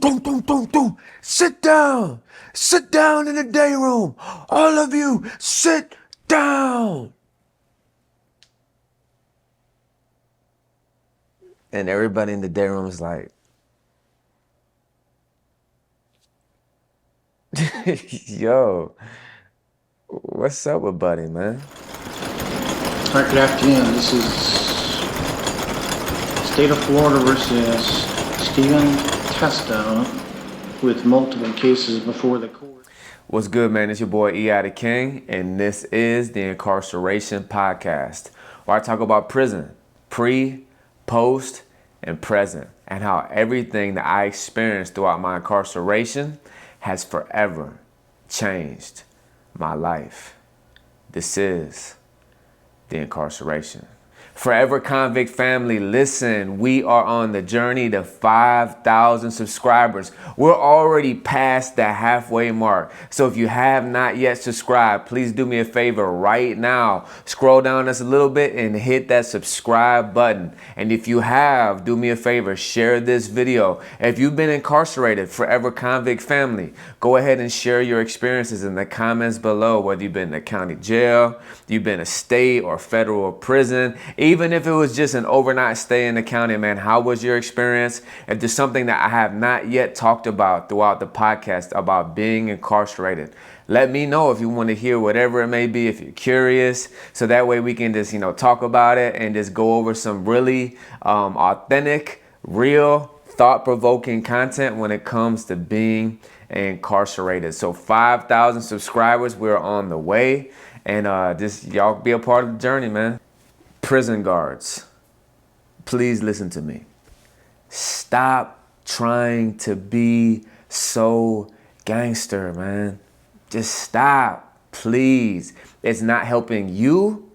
Dum. Sit down. Sit down in the day room. All of you, sit down. And everybody in the day room is like, yo, what's up with Buddy, man? All right, good afternoon. This is State of Florida versus Stephen Testo with multiple cases before the court. What's good, man? It's your boy E.I. the King, and this is the Incarceration Podcast, where I talk about prison, pre, post, and present, and how everything that I experienced throughout my incarceration has forever changed my life. This is the Incarceration. Forever Convict family, listen, we are on the journey to 5,000 subscribers. We're already past the halfway mark. So if you have not yet subscribed, please do me a favor right now. Scroll down just a little bit and hit that subscribe button. And if you have, do me a favor, share this video. If you've been incarcerated, Forever Convict family, go ahead and share your experiences in the comments below, whether you've been in a county jail, you've been a state or federal prison. Even if it was just an overnight stay in the county, man, how was your experience? If there's something that I have not yet talked about throughout the podcast about being incarcerated, let me know if you want to hear whatever it may be, if you're curious. So that way we can just, talk about it and just go over some really authentic, real, thought-provoking content when it comes to being incarcerated. So 5,000 subscribers, we're on the way. And just y'all be a part of the journey, man. Prison guards, please listen to me. Stop trying to be so gangster, man. Just stop, please. It's not helping you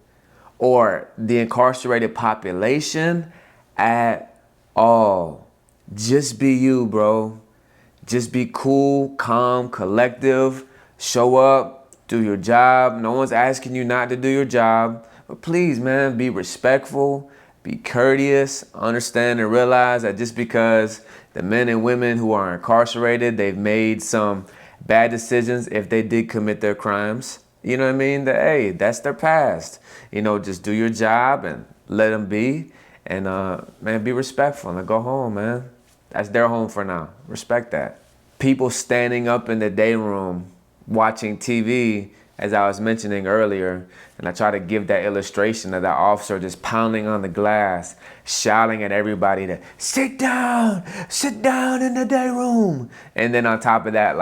or the incarcerated population at all. Just be you, bro. Just be cool, calm, collective. Show up, do your job. No one's asking you not to do your job. But please, man, be respectful, be courteous, understand and realize that just because the men and women who are incarcerated, they've made some bad decisions if they did commit their crimes. You know what I mean? That, hey, that's their past. Just do your job and let them be. And, man, be respectful and go home, man. That's their home for now. Respect that. People standing up in the day room watching TV, as I was mentioning earlier, and I try to give that illustration of that officer just pounding on the glass, shouting at everybody to sit down in the day room. And then on top of that,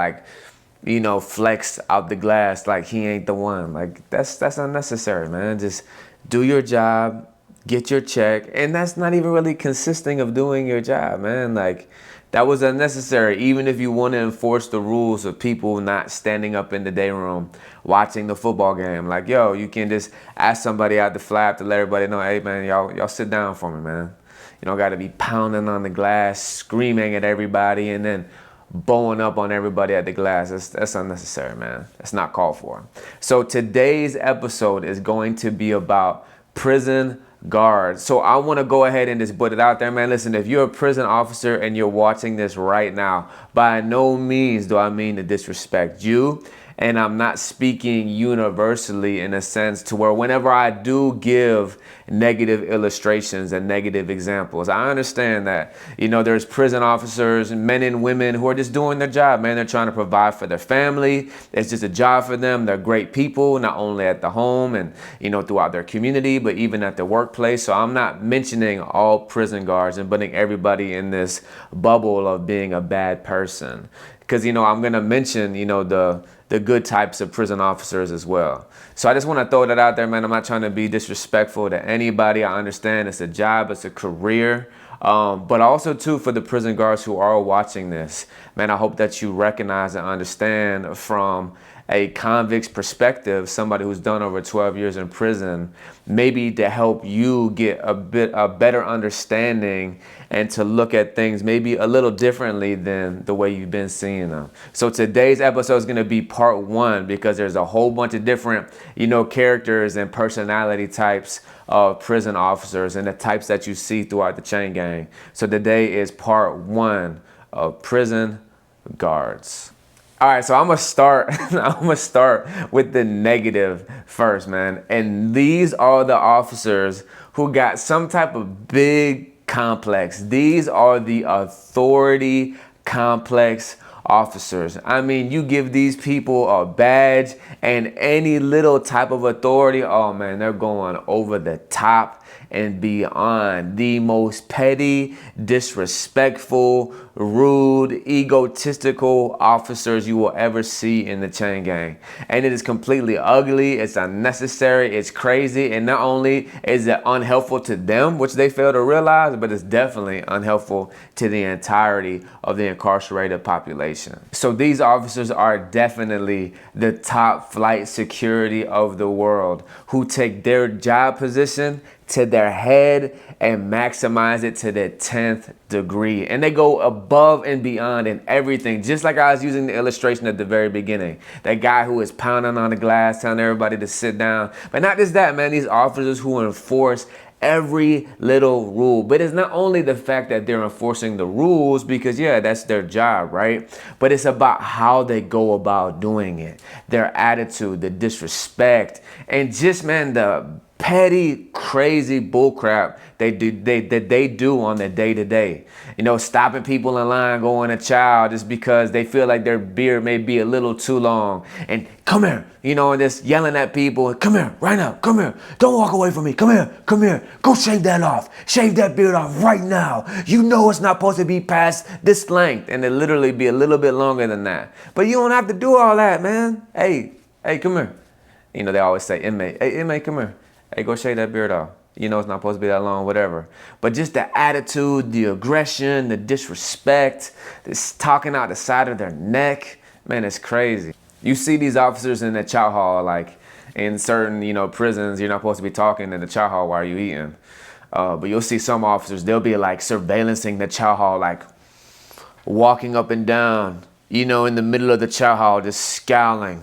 flex out the glass like he ain't the one. Like that's unnecessary, man. Just do your job, get your check. And that's not even really consisting of doing your job, man. Like, that was unnecessary, even if you want to enforce the rules of people not standing up in the day room watching the football game. Like, yo, you can just ask somebody out the flap to let everybody know, hey, man, y'all sit down for me, man. You don't got to be pounding on the glass, screaming at everybody, and then bowing up on everybody at the glass. That's unnecessary, man. That's not called for. So today's episode is going to be about prison guards. So I want to go ahead and just put it out there, man. Listen, if you're a prison officer and you're watching this right now, by no means do I mean to disrespect you. And I'm not speaking universally in a sense to where whenever I do give negative illustrations and negative examples, I understand that, there's prison officers, men and women who are just doing their job, man. They're trying to provide for their family. It's just a job for them. They're great people, not only at the home and, throughout their community, but even at the workplace. So I'm not mentioning all prison guards and putting everybody in this bubble of being a bad person. Because, I'm going to mention, the good types of prison officers as well. So I just want to throw that out there, man. I'm not trying to be disrespectful to anybody. I understand it's a job, it's a career. But also, too, for the prison guards who are watching this, man, I hope that you recognize and understand from a convict's perspective, somebody who's done over 12 years in prison, maybe to help you get a better understanding and to look at things maybe a little differently than the way you've been seeing them. So today's episode is going to be part one because there's a whole bunch of different, characters and personality types of prison officers and the types that you see throughout the chain gang. So today is part one of prison guards. All right, so I'm gonna start. I'm gonna start with the negative first, man. And these are the officers who got some type of big complex. These are the authority complex officers. I mean, you give these people a badge and any little type of authority, oh man, they're going over the top and beyond. The most petty, disrespectful, rude, egotistical officers you will ever see in the chain gang. And it is completely ugly, it's unnecessary, it's crazy, and not only is it unhelpful to them, which they fail to realize, but it's definitely unhelpful to the entirety of the incarcerated population. So these officers are definitely the top flight security of the world, who take their job position to their head and maximize it to the 10th degree. And they go above and beyond in everything. Just like I was using the illustration at the very beginning. That guy who is pounding on the glass, telling everybody to sit down. But not just that, man. These officers who enforce every little rule. But it's not only the fact that they're enforcing the rules, because yeah, that's their job, right? But it's about how they go about doing it. Their attitude, the disrespect, and just, man, the petty, crazy bullcrap they do on the day-to-day. You know, stopping people in line going to chow just because they feel like their beard may be a little too long. And come here, you know, and just yelling at people. Come here, right now, come here. Don't walk away from me. Come here. Go shave that off. Shave that beard off right now. You know it's not supposed to be past this length. And it literally be a little bit longer than that. But you don't have to do all that, man. Hey, come here. You know, they always say, inmate, hey, inmate, come here. Hey, go shave that beard off. You know it's not supposed to be that long, whatever. But just the attitude, the aggression, the disrespect, this talking out the side of their neck, man, it's crazy. You see these officers in the chow hall, like in certain, you know, prisons, you're not supposed to be talking in the chow hall while you're eating. But you'll see some officers, they'll be like surveillancing the chow hall, like walking up and down, you know, in the middle of the chow hall, just scowling.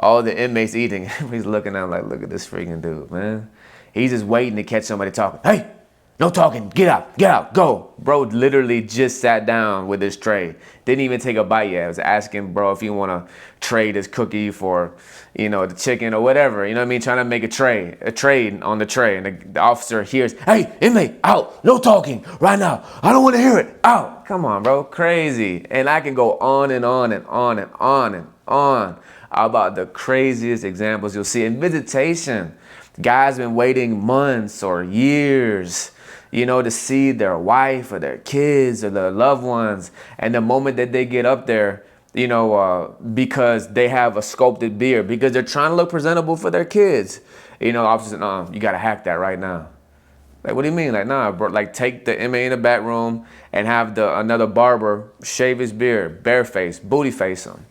All the inmates eating. He's looking at him like, look at this freaking dude, man. He's just waiting to catch somebody talking. Hey, no talking. Get out, go. Bro literally just sat down with his tray. Didn't even take a bite yet. I was asking bro if you want to trade his cookie for, you know, the chicken or whatever. You know what I mean? Trying to make a trade on the tray. And the officer hears, hey, inmate, out. No talking right now. I don't want to hear it. Out. Come on, bro. Crazy. And I can go on and on and on and on and on about the craziest examples you'll see. In visitation, guys been waiting months or years, you know, to see their wife or their kids or their loved ones. And the moment that they get up there, you know, because they have a sculpted beard, because they're trying to look presentable for their kids, you know, officers, no, you got to hack that right now. Like, what do you mean? Like, nah, bro, like take the inmate in the back room and have another barber shave his beard, bare face, booty face him.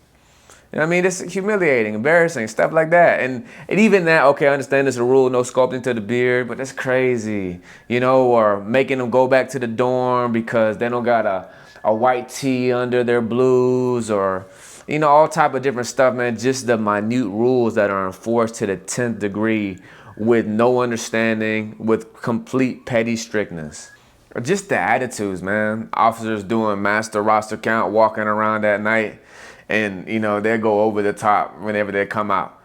You know what I mean? It's humiliating, embarrassing, stuff like that. And even that, okay, I understand there's a rule, no sculpting to the beard, but that's crazy. You know, or making them go back to the dorm because they don't got a white tee under their blues, or, you know, all type of different stuff, man. Just the minute rules that are enforced to the 10th degree with no understanding, with complete petty strictness. Or just the attitudes, man. Officers doing master roster count, walking around at night. And, you know, they go over the top whenever they come out.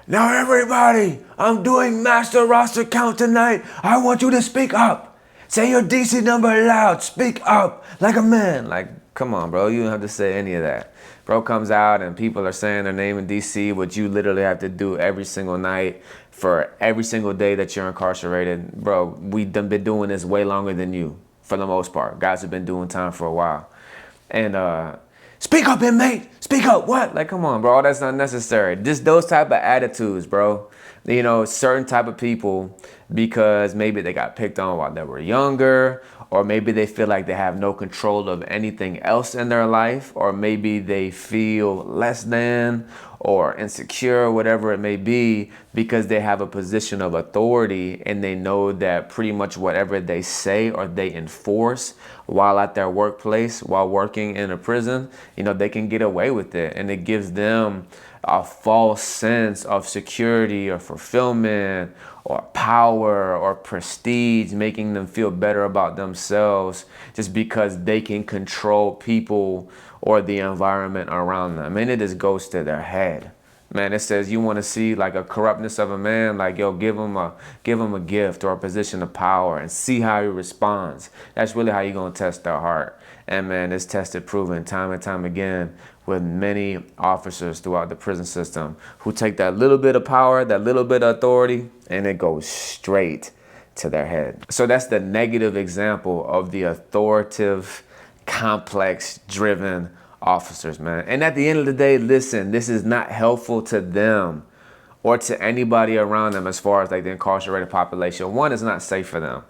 Now, everybody, I'm doing master roster count tonight. I want you to speak up. Say your DC number loud. Speak up like a man. Like, come on, bro. You don't have to say any of that. Bro comes out and people are saying their name in DC, what you literally have to do every single night for every single day that you're incarcerated. Bro, we've been doing this way longer than you, for the most part. Guys have been doing time for a while. And, speak up, inmate. Speak up. What? Like, come on, bro. That's not necessary. Just those type of attitudes, bro. You know, certain type of people, because maybe they got picked on while they were younger, or maybe they feel like they have no control of anything else in their life, or maybe they feel less than or insecure, whatever it may be, because they have a position of authority and they know that pretty much whatever they say or they enforce while at their workplace, while working in a prison, you know, they can get away with it. And it gives them a false sense of security or fulfillment or power or prestige, making them feel better about themselves just because they can control people or the environment around them. And it just goes to their head. Man, it says you want to see like a corruptness of a man, like, yo, give him a gift or a position of power and see how he responds. That's really how you're going to test their heart. And man, it's tested, proven time and time again with many officers throughout the prison system who take that little bit of power, that little bit of authority, and it goes straight to their head. So that's the negative example of the authoritative, complex, driven officers, man. And at the end of the day, listen, this is not helpful to them or to anybody around them as far as like the incarcerated population. One, it's not safe for them.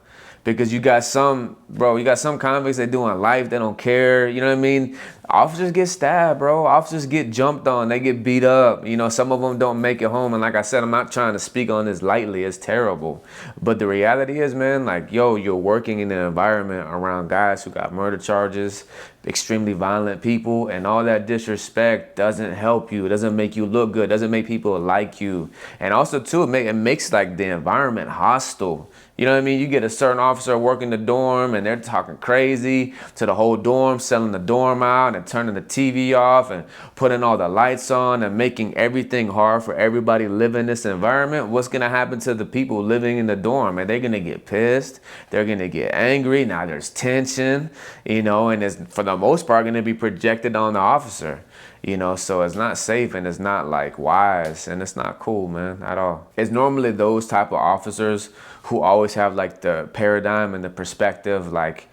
Because you got some convicts that doing life, they don't care, you know what I mean? Officers get stabbed, bro. Officers get jumped on, they get beat up. You know, some of them don't make it home. And like I said, I'm not trying to speak on this lightly, it's terrible. But the reality is, man, like, yo, you're working in an environment around guys who got murder charges, extremely violent people, and all that disrespect doesn't help you. It doesn't make you look good, doesn't make people like you. And also too, it makes like the environment hostile. You know what I mean? You get a certain officer working the dorm and they're talking crazy to the whole dorm, selling the dorm out and turning the TV off and putting all the lights on and making everything hard for everybody living in this environment. What's going to happen to the people living in the dorm? And they're going to get pissed. They're going to get angry. Now there's tension, you know, and it's for the most part going to be projected on the officer. You know, so it's not safe and it's not like wise and it's not cool, man, at all. It's normally those type of officers who always have like the paradigm and the perspective like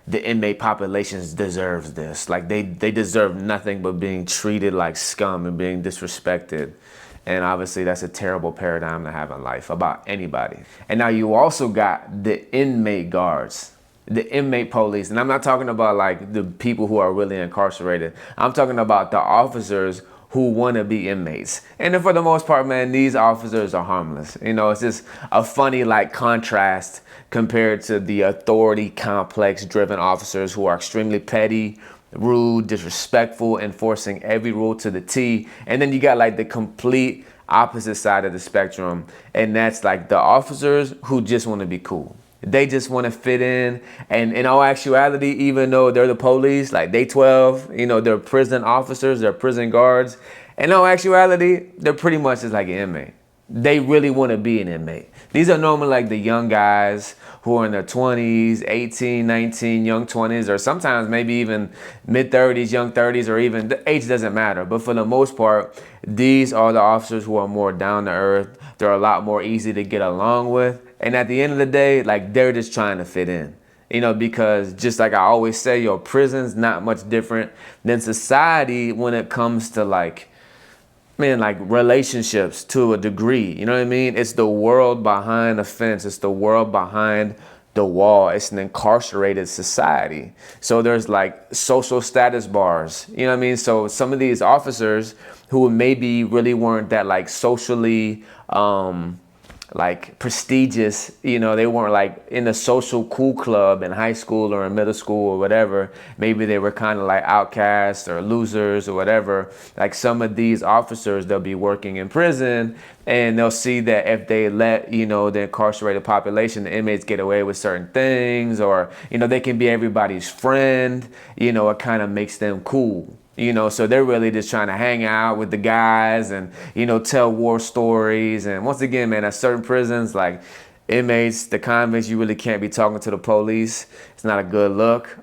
the inmate population deserves this. Like they deserve nothing but being treated like scum and being disrespected. And obviously that's a terrible paradigm to have in life about anybody. And now you also got the inmate guards, the inmate police. And I'm not talking about like the people who are really incarcerated. I'm talking about the officers who want to be inmates. And then for the most part, man, these officers are harmless. You know, it's just a funny like contrast compared to the authority complex driven officers who are extremely petty, rude, disrespectful, enforcing every rule to the T. And then you got like the complete opposite side of the spectrum. And that's like the officers who just want to be cool. They just want to fit in. And in all actuality, even though they're the police, like they 12, you know, they're prison officers, they're prison guards. In all actuality, they're pretty much just like an inmate. They really want to be an inmate. These are normally like the young guys who are in their 20s, 18, 19, young 20s, or sometimes maybe even mid 30s, young 30s, or even the age doesn't matter. But for the most part, these are the officers who are more down to earth. They're a lot more easy to get along with. And at the end of the day, like they're just trying to fit in. You know, because just like I always say, yo, prison's not much different than society when it comes to like, man, like relationships to a degree. You know what I mean? It's the world behind the fence. It's the world behind the wall. It's an incarcerated society. So there's like social status bars. You know what I mean? So some of these officers who maybe really weren't that like socially like prestigious, you know, they weren't like in a social cool club in high school or in middle school or whatever. Maybe they were kind of like outcasts or losers or whatever. Like some of these officers, they'll be working in prison and they'll see that if they let, you know, the incarcerated population, the inmates get away with certain things, or, you know, they can be everybody's friend, you know, it kind of makes them cool. You know, so they're really just trying to hang out with the guys and, you know, tell war stories. And once again, man, at certain prisons, like inmates, the convicts, you really can't be talking to the police. It's not a good look.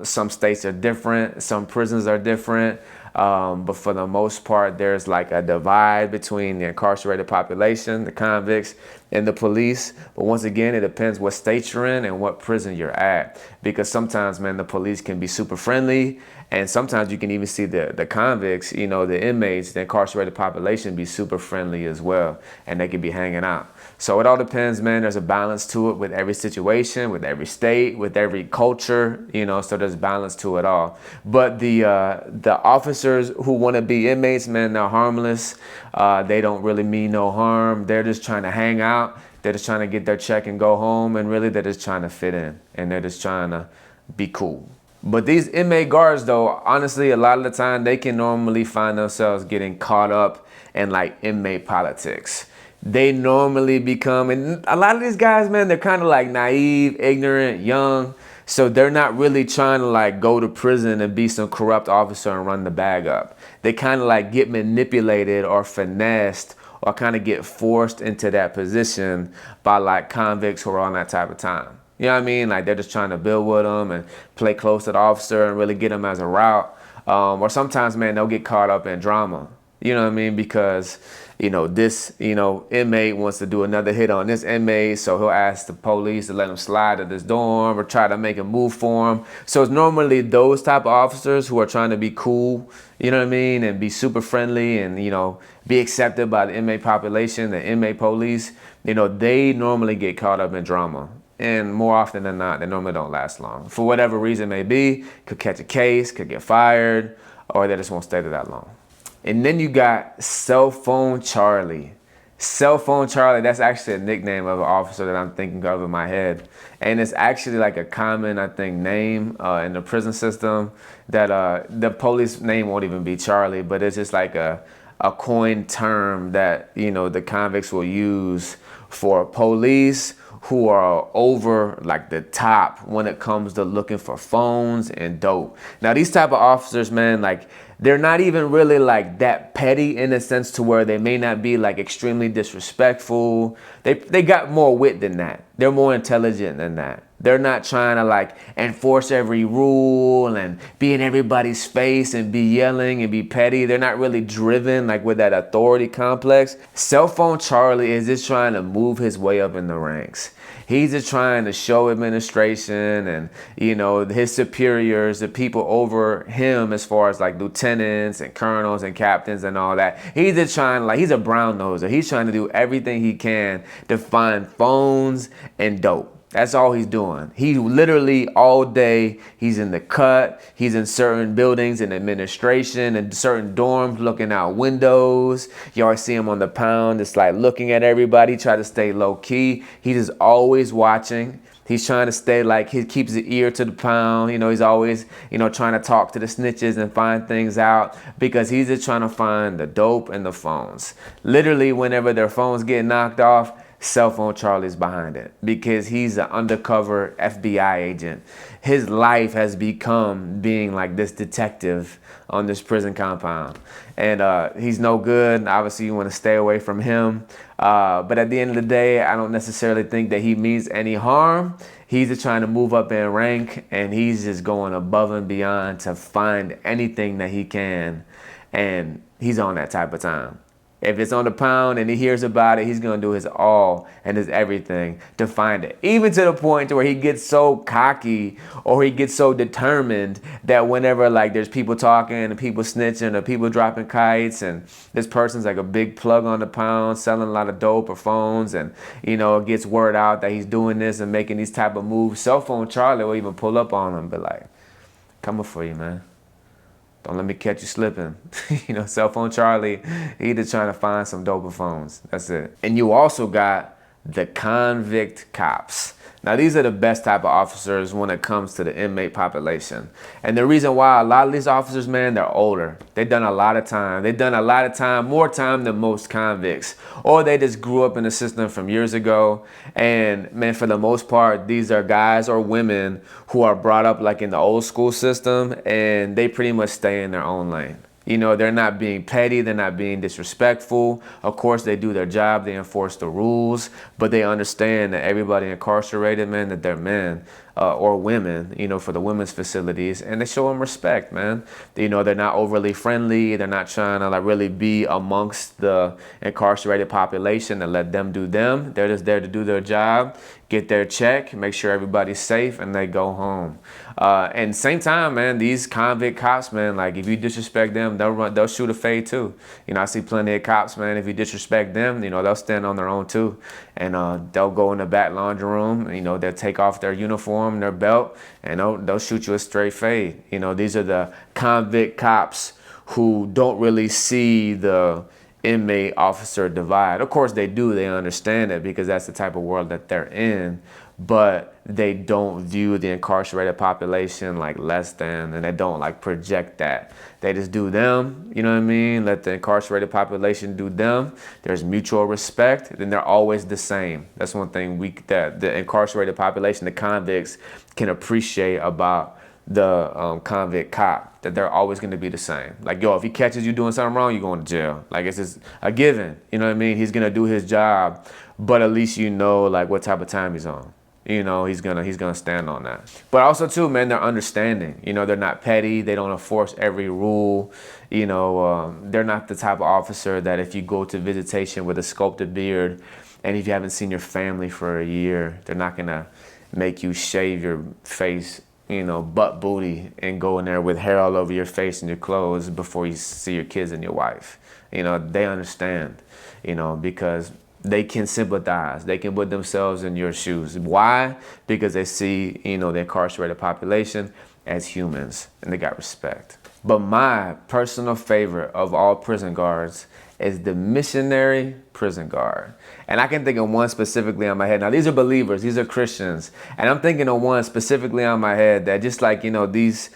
Some states are different. Some prisons are different. But for the most part, there's like a divide between the incarcerated population, the convicts, and the police. But once again, it depends what state you're in and what prison you're at. Because sometimes, man, the police can be super friendly. And sometimes you can even see the convicts, you know, the inmates, the incarcerated population be super friendly as well. And they can be hanging out. So it all depends, man. There's a balance to it with every situation, with every state, with every culture, you know, so there's balance to it all. But the officers who want to be inmates, man, they're harmless. They don't really mean no harm. They're just trying to hang out. They're just trying to get their check and go home. And really, they're just trying to fit in. And they're just trying to be cool. But these inmate guards, though, honestly, a lot of the time they can normally find themselves getting caught up in like inmate politics. They normally become, and a lot of these guys, man, they're kind of like naive, ignorant, young. So they're not really trying to like go to prison and be some corrupt officer and run the bag up. They kind of like get manipulated or finessed or kind of get forced into that position by like convicts who are on that type of time. You know what I mean? Like they're just trying to build with them and play close to the officer and really get them as a route. Or sometimes, man, they'll get caught up in drama. You know what I mean? Because, this, inmate wants to do another hit on this inmate. So he'll ask the police to let him slide to this dorm or try to make a move for him. So it's normally those type of officers who are trying to be cool, you know what I mean? And be super friendly and, be accepted by the inmate population, the inmate police. They normally get caught up in drama. And more often than not, they normally don't last long. For whatever reason it may be, could catch a case, could get fired, or they just won't stay there that long. And then you got Cell Phone Charlie. Cell Phone Charlie, that's actually a nickname of an officer that I'm thinking of in my head. And it's actually like a common, I think, name in the prison system that the police name won't even be Charlie, but it's just like a coined term that, the convicts will use for police who are over like the top when it comes to looking for phones and dope. Now these type of officers, man, like they're not even really like that petty in a sense to where they may not be like extremely disrespectful. They got more wit than that. They're more intelligent than that. They're not trying to like enforce every rule and be in everybody's face and be yelling and be petty. They're not really driven like with that authority complex. Cell Phone Charlie is just trying to move his way up in the ranks. He's just trying to show administration and, his superiors, the people over him as far as like lieutenants and colonels and captains and all that. He's just trying like, he's a brown noser. He's trying to do everything he can to find phones and dope. That's all he's doing. He literally all day, he's in the cut, he's in certain buildings in administration and certain dorms looking out windows. You always see him on the pound, just like looking at everybody, try to stay low key. He's just always watching. He's trying to stay like, he keeps his ear to the pound. He's always, trying to talk to the snitches and find things out because he's just trying to find the dope and the phones. Literally, whenever their phones get knocked off, Cell Phone Charlie's behind it because he's an undercover FBI agent. His life has become being like this detective on this prison compound. And he's no good. Obviously, you want to stay away from him. But at the end of the day, I don't necessarily think that he means any harm. He's just trying to move up in rank and he's just going above and beyond to find anything that he can. And he's on that type of time. If it's on the pound and he hears about it, he's going to do his all and his everything to find it. Even to the point to where he gets so cocky or he gets so determined that whenever like there's people talking and people snitching or people dropping kites and this person's like a big plug on the pound selling a lot of dope or phones and, it gets word out that he's doing this and making these type of moves. Cell Phone Charlie will even pull up on him, but like, coming for you, man. Don't let me catch you slipping. Cell Phone Charlie, he just trying to find some dope phones. That's it. And you also got the convict cops. Now, these are the best type of officers when it comes to the inmate population. And the reason why a lot of these officers, man, they're older. They've done a lot of time. They've done a lot of time, more time than most convicts. Or they just grew up in the system from years ago. And, man, for the most part, these are guys or women who are brought up like in the old school system. And they pretty much stay in their own lane. They're not being petty. They're not being disrespectful. Of course, they do their job. They enforce the rules. But they understand that everybody incarcerated, man, that they're men or women, for the women's facilities. And they show them respect, man. They're not overly friendly. They're not trying to like really be amongst the incarcerated population and let them do them. They're just there to do their job, get their check, make sure everybody's safe, and they go home. And same time, man, these convict cops, man, like if you disrespect them, they'll shoot a fade too. I see plenty of cops, man, if you disrespect them, they'll stand on their own too. And they'll go in the back laundry room, they'll take off their uniform, their belt, and they'll shoot you a straight fade. These are the convict cops who don't really see the inmate officer divide. Of course they do, they understand it because that's the type of world that they're in. but they don't view the incarcerated population like less than, and they don't like project that. They just do them, you know what I mean? Let the incarcerated population do them. There's mutual respect, then they're always the same. That's one thing that the incarcerated population, the convicts, can appreciate about the convict cop, that they're always going to be the same. Like, yo, if he catches you doing something wrong, you're going to jail. Like, it's just a given, you know what I mean? He's going to do his job, but at least you know like what type of time he's on. You know, he's gonna stand on that. But also too, man, they're understanding. You know, they're not petty. They don't enforce every rule. You know, they're not the type of officer that if you go to visitation with a sculpted beard, and if you haven't seen your family for a year, they're not gonna make you shave your face, you know, butt booty, and go in there with hair all over your face and your clothes before you see your kids and your wife. You know, they understand. You know, because they can sympathize. They can put themselves in your shoes. Why? Because they see, you know, the incarcerated population as humans, and they got respect. But my personal favorite of all prison guards is the missionary prison guard. And I can think of one specifically on my head. Now, these are believers. These are Christians. And I'm thinking of one specifically on my head that just like, you know, these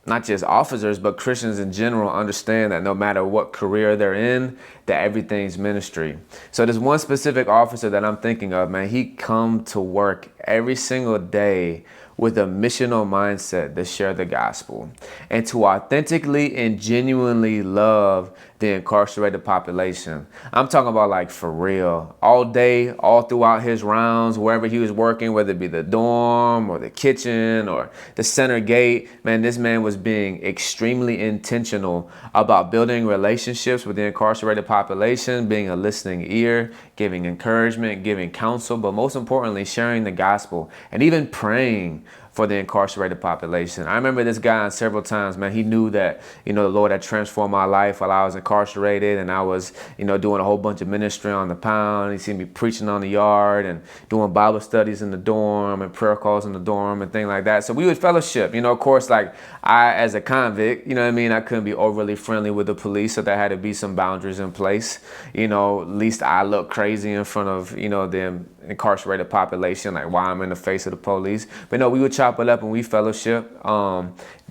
not just officers, but Christians in general understand that no matter what career they're in, that everything's ministry. So there's one specific officer that I'm thinking of, man. He come to work every single day with a missional mindset to share the gospel and to authentically and genuinely love the incarcerated population. I'm talking about like for real, all day, all throughout his rounds, wherever he was working, whether it be the dorm or the kitchen or the center gate, man, this man was being extremely intentional about building relationships with the incarcerated population, being a listening ear, giving encouragement, giving counsel, but most importantly, sharing the gospel and even praying for the incarcerated population. I remember this guy several times, man. He knew that, you know, the Lord had transformed my life while I was incarcerated, and I was, you know, doing a whole bunch of ministry on the pound. He seen me preaching on the yard and doing Bible studies in the dorm and prayer calls in the dorm and things like that. So we would fellowship, you know, of course, like I, as a convict, you know what I mean? I couldn't be overly friendly with the police, so there had to be some boundaries in place. You know, at least I look crazy in front of, you know, the incarcerated population, like why I'm in the face of the police. But no, we would chop it up and we fellowship.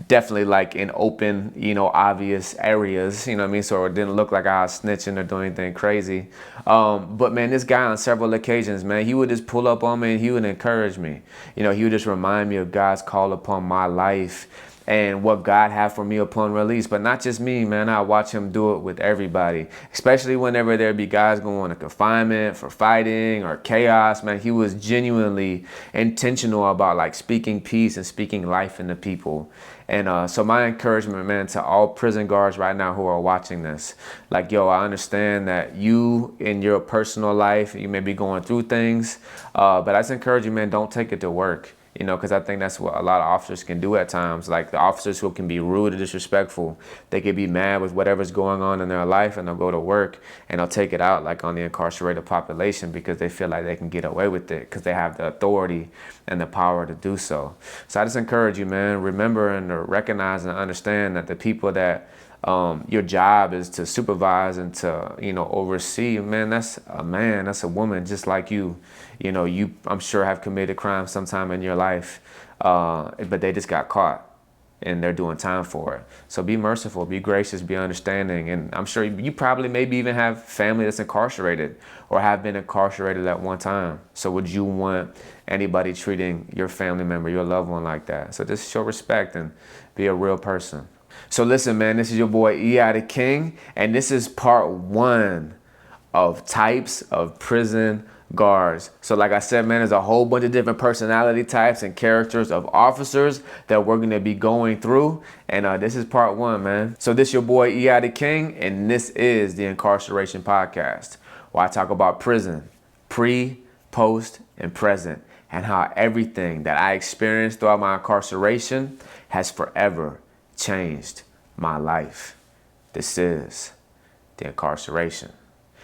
Definitely like in open, you know, obvious areas, you know what I mean? So it didn't look like I was snitching or doing anything crazy. But man, this guy on several occasions, man, he would just pull up on me and he would encourage me. You know, he would just remind me of God's call upon my life and what God had for me upon release. But not just me, man. I watch him do it with everybody, especially whenever there be guys going to confinement for fighting or chaos, man. He was genuinely intentional about like speaking peace and speaking life into people. And so my encouragement, man, to all prison guards right now who are watching this, like, yo, I understand that you in your personal life, you may be going through things, but I just encourage you, man, don't take it to work. You know, because I think that's what a lot of officers can do at times. Like the officers who can be rude or disrespectful, they can be mad with whatever's going on in their life, and they'll go to work and they'll take it out like on the incarcerated population because they feel like they can get away with it because they have the authority and the power to do so. So I just encourage you, man, remember and recognize and understand that the people that your job is to supervise and to, you know, oversee, man, that's a woman just like you. You know, you, I'm sure, have committed crimes sometime in your life, but they just got caught and they're doing time for it. So be merciful, be gracious, be understanding. And I'm sure you probably maybe even have family that's incarcerated or have been incarcerated at one time. So would you want anybody treating your family member, your loved one like that? So just show respect and be a real person. So listen, man, this is your boy E.I. the King, and this is part 1 of types of prison guards. So like I said, man, there's a whole bunch of different personality types and characters of officers that we're going to be going through. And this is part 1, man. So this is your boy E.I. the King, and this is the Incarceration Podcast, where I talk about prison, pre, post, and present, and how everything that I experienced throughout my incarceration has forever changed my life. This is the Incarceration.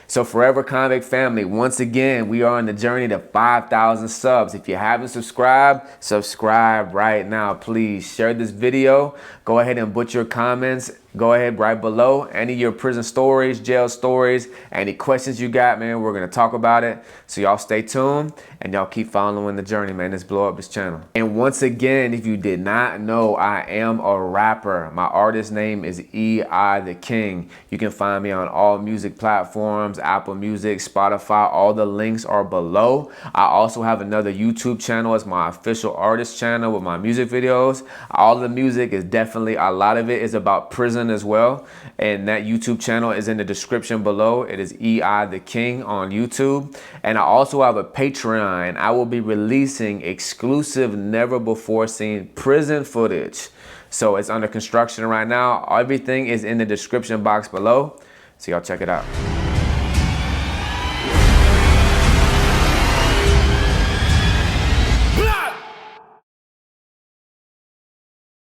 So Forever Convict family, once again, we are on the journey to 5,000 subs. If you haven't subscribed, subscribe right now, please. Share this video. Go ahead and put your comments Go ahead right below. Any of your prison stories, jail stories, any questions you got, man, we're going to talk about it. So y'all stay tuned and y'all keep following the journey, man. Let's blow up this channel. And once again, if you did not know, I am a rapper. My artist name is E.I. the King. You can find me on all music platforms, Apple Music, Spotify. All the links are below. I also have another YouTube channel. It's my official artist channel with my music videos. All the music is definitely, a lot of it is about prison as well, and that YouTube channel is in the description below. It is E.I. the King on YouTube. And I also have a Patreon, and I will be releasing exclusive, never before seen prison footage. So it's under construction right now. Everything is in the description box below, so y'all check it out.